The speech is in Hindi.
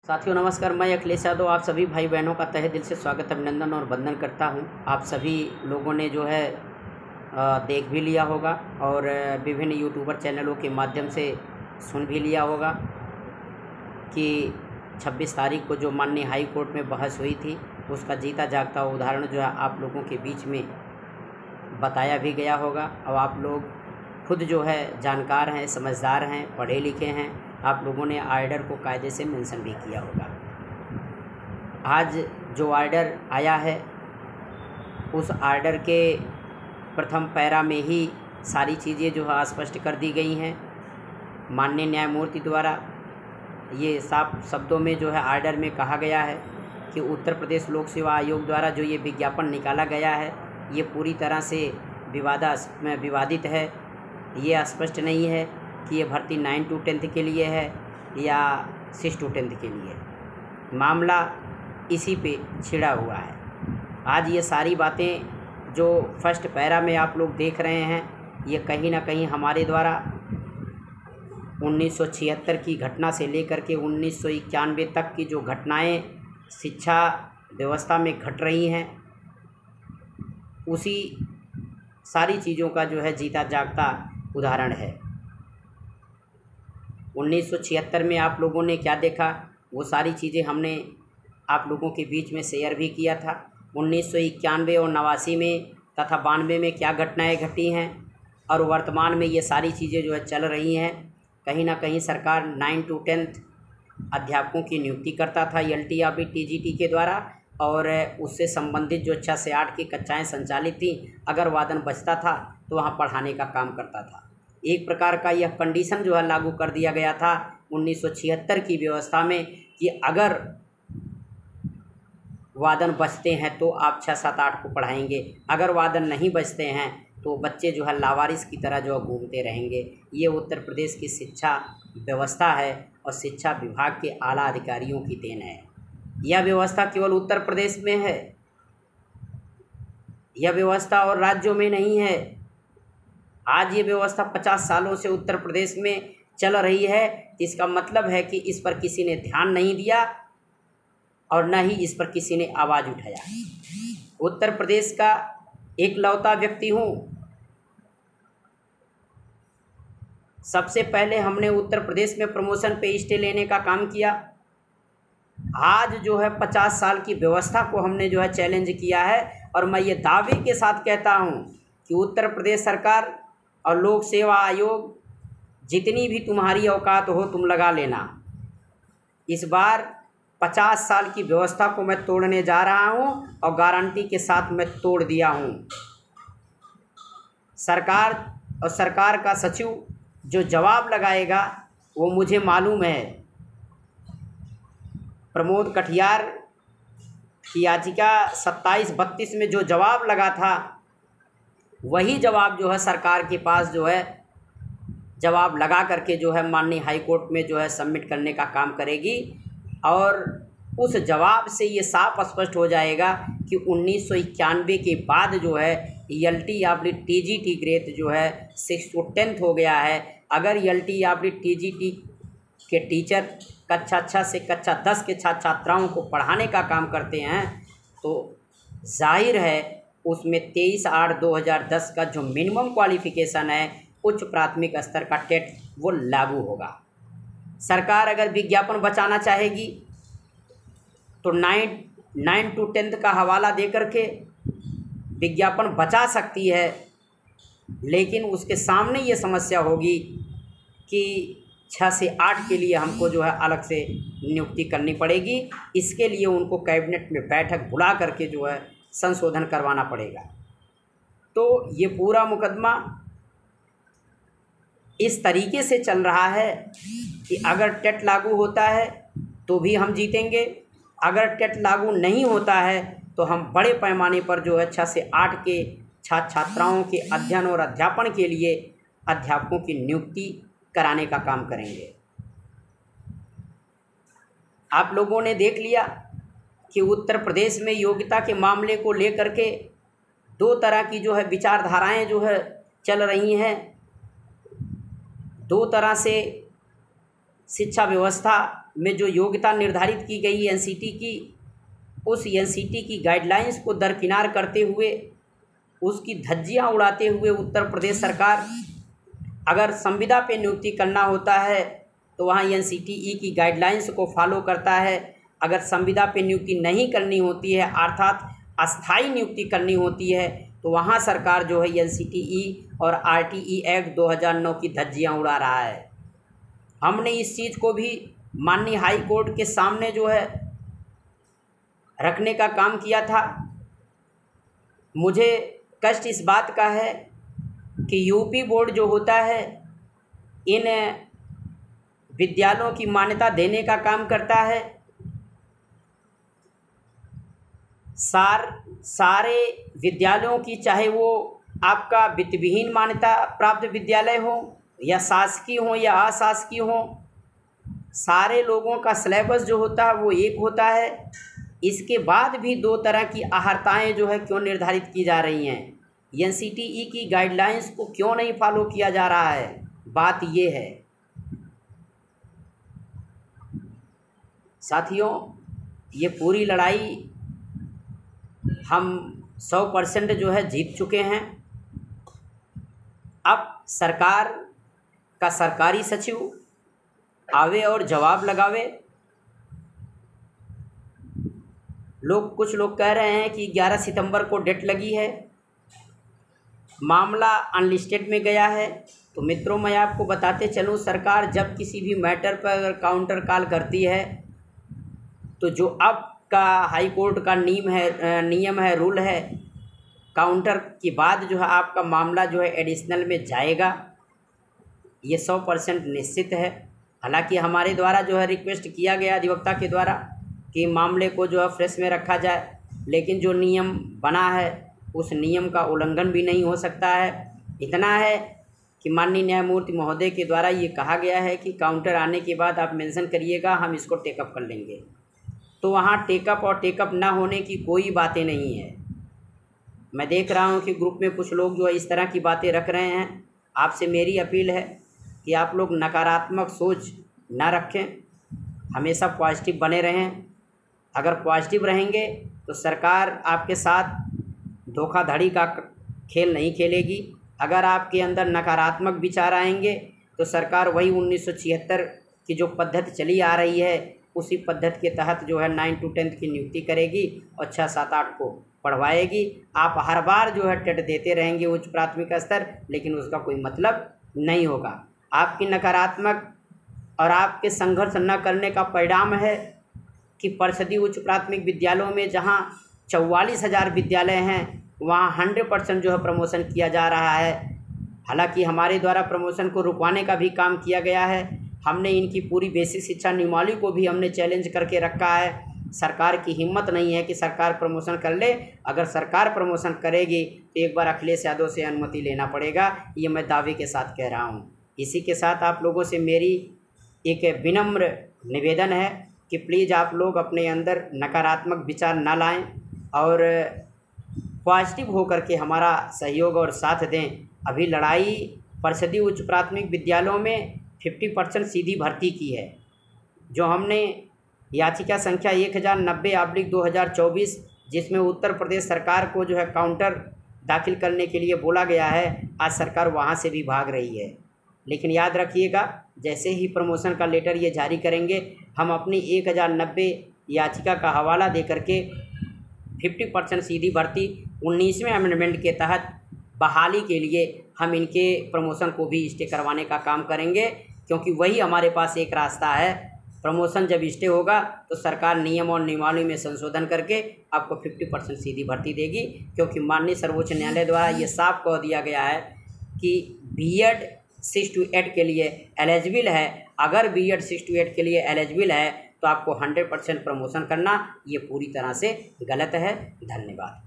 साथियों नमस्कार, मैं अखिलेश यादव आप सभी भाई बहनों का तहे दिल से स्वागत अभिनंदन और वंदन करता हूं। आप सभी लोगों ने जो है देख भी लिया होगा और विभिन्न यूट्यूबर चैनलों के माध्यम से सुन भी लिया होगा कि 26 तारीख को जो माननीय हाई कोर्ट में बहस हुई थी उसका जीता जागता उदाहरण जो है आप लोगों के बीच में बताया भी गया होगा। और आप लोग खुद जो है जानकार हैं, समझदार हैं, पढ़े लिखे हैं, आप लोगों ने आर्डर को कायदे से मेंशन भी किया होगा। आज जो आर्डर आया है उस आर्डर के प्रथम पैरा में ही सारी चीज़ें जो है स्पष्ट कर दी गई हैं माननीय न्यायमूर्ति द्वारा। ये साफ शब्दों में जो है आर्डर में कहा गया है कि उत्तर प्रदेश लोक सेवा आयोग द्वारा जो ये विज्ञापन निकाला गया है ये पूरी तरह से विवादित है। ये स्पष्ट नहीं है कि ये भर्ती 9 to 10 के लिए है या 6 to 10 के लिए। मामला इसी पे छिड़ा हुआ है। आज ये सारी बातें जो फर्स्ट पैरा में आप लोग देख रहे हैं ये कहीं ना कहीं हमारे द्वारा 1976 की घटना से लेकर के 1991 तक की जो घटनाएं शिक्षा व्यवस्था में घट रही हैं उसी सारी चीज़ों का जो है जीता जागता उदाहरण है। 1976 में आप लोगों ने क्या देखा वो सारी चीज़ें हमने आप लोगों के बीच में शेयर भी किया था। 1991 और 89 में तथा 92 में क्या घटनाएं घटी हैं और वर्तमान में ये सारी चीज़ें जो है चल रही हैं। कहीं ना कहीं सरकार 9 to 10 अध्यापकों की नियुक्ति करता था LT या फिर TGT के द्वारा और उससे संबंधित जो 6 से 8 की कक्षाएँ संचालित थी अगर वादन बचता था तो वहाँ पढ़ाने का काम करता था। एक प्रकार का यह कंडीशन जो है लागू कर दिया गया था 1976 की व्यवस्था में कि अगर वादन बचते हैं तो आप 6, 7, 8 को पढ़ाएंगे, अगर वादन नहीं बचते हैं तो बच्चे जो है लावारिस की तरह जो घूमते रहेंगे। ये उत्तर प्रदेश की शिक्षा व्यवस्था है और शिक्षा विभाग के आला अधिकारियों की देन है। यह व्यवस्था केवल उत्तर प्रदेश में है, यह व्यवस्था और राज्यों में नहीं है। आज ये व्यवस्था 50 सालों से उत्तर प्रदेश में चल रही है। इसका मतलब है कि इस पर किसी ने ध्यान नहीं दिया और न ही इस पर किसी ने आवाज़ उठाया। उत्तर प्रदेश का एकलौता व्यक्ति हूँ। सबसे पहले हमने उत्तर प्रदेश में प्रमोशन पे स्टे लेने का काम किया। आज जो है 50 साल की व्यवस्था को हमने जो है चैलेंज किया है और मैं ये दावे के साथ कहता हूँ कि उत्तर प्रदेश सरकार और लोक सेवा आयोग जितनी भी तुम्हारी औकात हो तुम लगा लेना। इस बार 50 साल की व्यवस्था को मैं तोड़ने जा रहा हूं और गारंटी के साथ मैं तोड़ दिया हूं। सरकार और सरकार का सचिव जो जवाब लगाएगा वो मुझे मालूम है। प्रमोद कटियार की याचिका 2732 में जो जवाब लगा था वही जवाब जो है सरकार के पास जो है जवाब लगा करके जो है माननीय हाई कोर्ट में जो है सबमिट करने का काम करेगी और उस जवाब से ये साफ स्पष्ट हो जाएगा कि 1991 के बाद जो है LT या फिर TGT ग्रेड जो है 6 to 10 हो गया है। अगर LT या फिर TGT के टीचर कक्षा 6 से कक्षा 10 के छात्र छात्राओं को पढ़ाने का काम करते हैं तो जाहिर है उसमें 23/8/2010 का जो मिनिमम क्वालिफ़िकेशन है उच्च प्राथमिक स्तर का टेट वो लागू होगा। सरकार अगर विज्ञापन बचाना चाहेगी तो 9 to 10 का हवाला दे करके विज्ञापन बचा सकती है, लेकिन उसके सामने ये समस्या होगी कि 6 से 8 के लिए हमको जो है अलग से नियुक्ति करनी पड़ेगी। इसके लिए उनको कैबिनेट में बैठक बुला करके जो है संशोधन करवाना पड़ेगा। तो ये पूरा मुकदमा इस तरीके से चल रहा है कि अगर टेट लागू होता है तो भी हम जीतेंगे, अगर टेट लागू नहीं होता है तो हम बड़े पैमाने पर जो है 6 से 8 के छात्र छात्राओं के अध्ययन और अध्यापन के लिए अध्यापकों की नियुक्ति कराने का काम करेंगे। आप लोगों ने देख लिया कि उत्तर प्रदेश में योग्यता के मामले को लेकर के 2 तरह की जो है विचारधाराएं जो है चल रही हैं। 2 तरह से शिक्षा व्यवस्था में जो योग्यता निर्धारित की गई एनसीटी की, उस एनसीटी की गाइडलाइंस को दरकिनार करते हुए, उसकी धज्जियां उड़ाते हुए उत्तर प्रदेश सरकार अगर संविदा पे नियुक्ति करना होता है तो वहाँ एनसीटीई की गाइडलाइंस को फॉलो करता है। अगर संविदा पे नियुक्ति नहीं करनी होती है, अर्थात अस्थाई नियुक्ति करनी होती है, तो वहाँ सरकार जो है एनसीटीई और आरटीई एक्ट 2009 की धज्जियां उड़ा रहा है। हमने इस चीज़ को भी माननीय हाई कोर्ट के सामने जो है रखने का काम किया था। मुझे कष्ट इस बात का है कि यूपी बोर्ड जो होता है इन विद्यालयों की मान्यता देने का काम करता है। सारे विद्यालयों की, चाहे वो आपका वित्तविहीन मान्यता प्राप्त विद्यालय हो या शासकीय हो या अशासकीय हो, सारे लोगों का सिलेबस जो होता है वो एक होता है। इसके बाद भी दो तरह की अहर्ताएँ जो है क्यों निर्धारित की जा रही हैं? एनसीटीई की गाइडलाइंस को क्यों नहीं फॉलो किया जा रहा है? बात ये है साथियों, ये पूरी लड़ाई हम 100% जो है जीत चुके हैं। अब सरकार का सरकारी सचिव आवे और जवाब लगावे। कुछ लोग कह रहे हैं कि 11 सितंबर को डेट लगी है, मामला अनलिस्टेड में गया है। तो मित्रों, मैं आपको बताते चलूँ, सरकार जब किसी भी मैटर पर अगर काउंटर कॉल करती है तो जो अब का हाई कोर्ट का नियम है, रूल है, काउंटर के बाद जो है आपका मामला जो है एडिशनल में जाएगा। ये 100% निश्चित है। हालांकि हमारे द्वारा जो है रिक्वेस्ट किया गया अधिवक्ता के द्वारा कि मामले को जो है फ्रेश में रखा जाए, लेकिन जो नियम बना है उस नियम का उल्लंघन भी नहीं हो सकता है। इतना है कि माननीय न्यायमूर्ति महोदय के द्वारा ये कहा गया है कि काउंटर आने के बाद आप मेंशन करिएगा, हम इसको टेकअप कर लेंगे। तो वहाँ टेकअप और टेकअप ना होने की कोई बातें नहीं है। मैं देख रहा हूँ कि ग्रुप में कुछ लोग जो है इस तरह की बातें रख रहे हैं। आपसे मेरी अपील है कि आप लोग नकारात्मक सोच ना रखें, हमेशा पॉजिटिव बने रहें। अगर पॉजिटिव रहेंगे तो सरकार आपके साथ धोखाधड़ी का खेल नहीं खेलेगी। अगर आपके अंदर नकारात्मक विचार आएंगे तो सरकार वही 1976 की जो पद्धति चली आ रही है उसी पद्धति के तहत जो है 9 to 10 की नियुक्ति करेगी और 6, 7, 8 को पढ़वाएगी। आप हर बार जो है टेट देते रहेंगे उच्च प्राथमिक स्तर, लेकिन उसका कोई मतलब नहीं होगा। आपकी नकारात्मक और आपके संघर्ष न करने का परिणाम है कि परिषदीय उच्च प्राथमिक विद्यालयों में जहाँ 44,000 विद्यालय हैं वहाँ 100% जो है प्रमोशन किया जा रहा है। हालांकि हमारे द्वारा प्रमोशन को रुकवाने का भी काम किया गया है। हमने इनकी पूरी बेसिक शिक्षा नियमावली को भी हमने चैलेंज करके रखा है। सरकार की हिम्मत नहीं है कि सरकार प्रमोशन कर ले। अगर सरकार प्रमोशन करेगी तो एक बार अखिलेश यादव से अनुमति लेना पड़ेगा, ये मैं दावे के साथ कह रहा हूँ। इसी के साथ आप लोगों से मेरी एक विनम्र निवेदन है कि प्लीज़ आप लोग अपने अंदर नकारात्मक विचार न लाएं और पॉजिटिव होकर के हमारा सहयोग और साथ दें। अभी लड़ाई परिषदीय उच्च प्राथमिक विद्यालयों में 50% सीधी भर्ती की है। जो हमने याचिका संख्या 1090/2024 जिसमें उत्तर प्रदेश सरकार को जो है काउंटर दाखिल करने के लिए बोला गया है, आज सरकार वहाँ से भी भाग रही है। लेकिन याद रखिएगा, जैसे ही प्रमोशन का लेटर ये जारी करेंगे, हम अपनी 1090 याचिका का हवाला दे करके 50% सीधी भर्ती 19वें अमेंडमेंट के तहत बहाली के लिए हम इनके प्रमोशन को भी स्टे करवाने का काम करेंगे, क्योंकि वही हमारे पास एक रास्ता है। प्रमोशन जब स्टे होगा तो सरकार नियम और नियमावली में संशोधन करके आपको 50% सीधी भर्ती देगी, क्योंकि माननीय सर्वोच्च न्यायालय द्वारा ये साफ कह दिया गया है कि बीएड 6 to 8 के लिए एलिजिबल है। अगर बीएड 6 to 8 के लिए एलिजिबल है तो आपको 100% प्रमोशन करना ये पूरी तरह से गलत है। धन्यवाद।